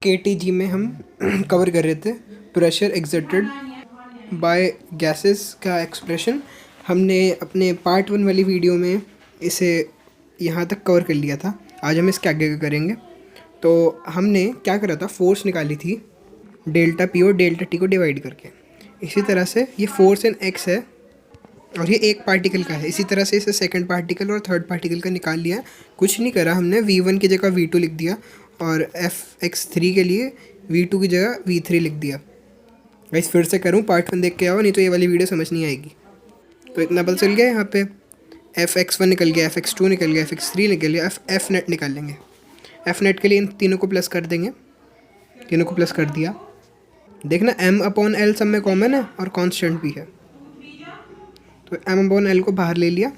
KTG में हम cover कर रहे थे प्रेशर एक्सर्टेड बाय गैसेस का एक्सप्रेशन। हमने अपने पार्ट 1 वाली वीडियो में इसे यहाँ तक कवर कर लिया था। आज हम इसके आगे करेंगे। तो हमने क्या करा था, फोर्स निकाली थी डेल्टा पी और डेल्टा टी को डिवाइड करके। इसी तरह से ये फोर्स इन एक्स है और ये एक पार्टिकल का है। इसी तरह से इसे सेकंड पार्टिकल और थर्ड पार्टिकल का निकाल लिया। कुछ नहीं करा हमने, v1 की जगह v2 लिख दिया और fx3 के लिए v2 की जगह v3 लिख दिया। गाइस फिर से करूँ, पार्ट 1 देख के आओ, नहीं तो ये वाली वीडियो समझ नहीं आएगी। तो इतना पता चल गया। यहाँ पे fx1 निकल गया, fx2 निकल गया, fx3 निकल गया। f नेट निकाल लेंगे। f नेट के लिए इन तीनों को प्लस कर देंगे। तीनों को प्लस कर दिया। देखना m/l सब में कॉमन है और कॉन्स्टेंट भी है, तो m/l को बाहर ले लिया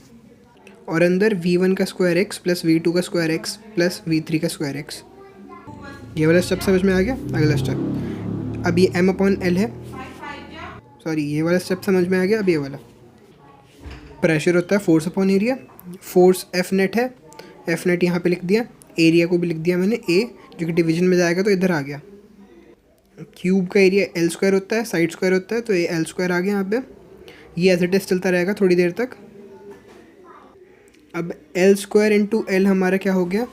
और अंदर v1 का स्क्वायर x प्लस v2 का स्क्वायर x प्लस v3 का स्क्वायर x। ये वाला स्टेप समझ में आ गया। अगला स्टेप, अब ये m/l है, सॉरी ये वाला स्टेप समझ में आ गया। अब ये वाला प्रेशर होता है force upon area. Force f net है, f नेट यहाँ पे लिख दिया। एरिया को भी लिख दिया मैंने a, जो कि डिवीजन में जाएगा तो इधर आ गया। क्यूब का एरिया l स्क्वायर होता है, साइड स्क्वायर होता है, तो ये l स्क्वायर आ गया यहाँ पे। ये एज इट इज चलता रहेगा थोड़ी देर तक। अब एल स्क्वायर इंटू एल हमारा क्या हो गया,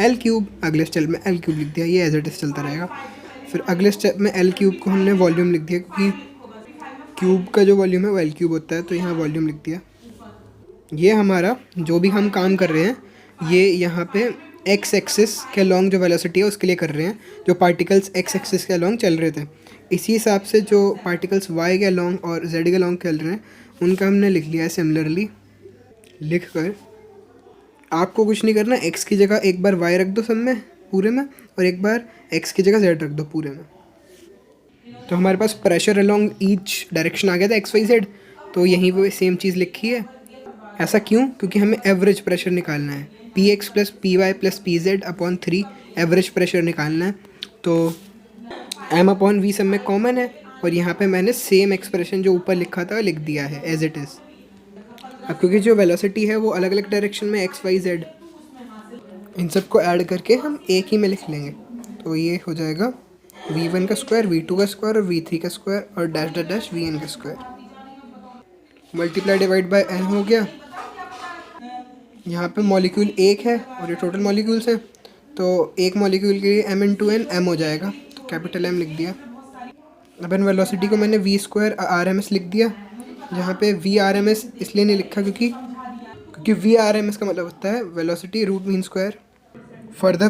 एल क्यूब। अगले स्टेप में एल क्यूब लिख दिया, ये एज इट इज चलता रहेगा। फिर अगले स्टेप में एल क्यूब को हमने वॉल्यूम लिख दिया, क्योंकि क्यूब का जो वॉल्यूम है वो एल क्यूब होता है, तो यहाँ वॉल्यूम लिख दिया। ये हमारा जो भी हम काम कर रहे हैं, ये यहाँ पे एक्स एक्सिस के अलॉन्ग जो वेलोसिटी है उसके लिए कर रहे हैं। जो पार्टिकल्स एक्स एक्सिस के अलॉन्ग चल रहे थे, इसी हिसाब से जो पार्टिकल्स वाई के अलॉन्ग और जेड के अलॉन्ग चल रहे हैं उनका हमने लिख लिया है सिमिलरली। लिख कर आपको कुछ नहीं करना, एक्स की जगह एक बार वाई रख दो सब में पूरे में, और एक बार एक्स की जगह जेड रख दो पूरे में। तो हमारे पास प्रेशर अलॉन्ग ईच डायरेक्शन आ गया था एक्स वाई जेड, तो यहीं पर सेम चीज़ लिखी है। ऐसा क्यों? क्योंकि हमें एवरेज प्रेशर निकालना है। P X plus P Y plus P Z upon 3 average pressure निकालना है। तो m/v सब में कॉमन है और यहाँ पे मैंने सेम एक्सप्रेशन जो ऊपर लिखा था लिख दिया है एज इट इज़। अब क्योंकि जो वेलोसिटी है वो अलग अलग डायरेक्शन में एक्स वाई जेड, इन सब को ऐड करके हम एक ही में लिख लेंगे। तो ये हो जाएगा v1 का स्क्वायर, v2 का स्क्वायर और v3 का स्क्वायर और डैश डैश डैश vn का square. Multiply divide by n हो गया। यहाँ पे मॉलिक्यूल एक है और ये टोटल मॉलिक्यूल्स हैं, तो एक मॉलिक्यूल के लिए m/n m हो जाएगा, तो कैपिटल M लिख दिया। अब इन वेलोसिटी को मैंने v स्क्वायर RMS लिख दिया। यहाँ पे VRMS इसलिए नहीं लिखा क्योंकि VRMS का मतलब होता है velocity root mean square. Further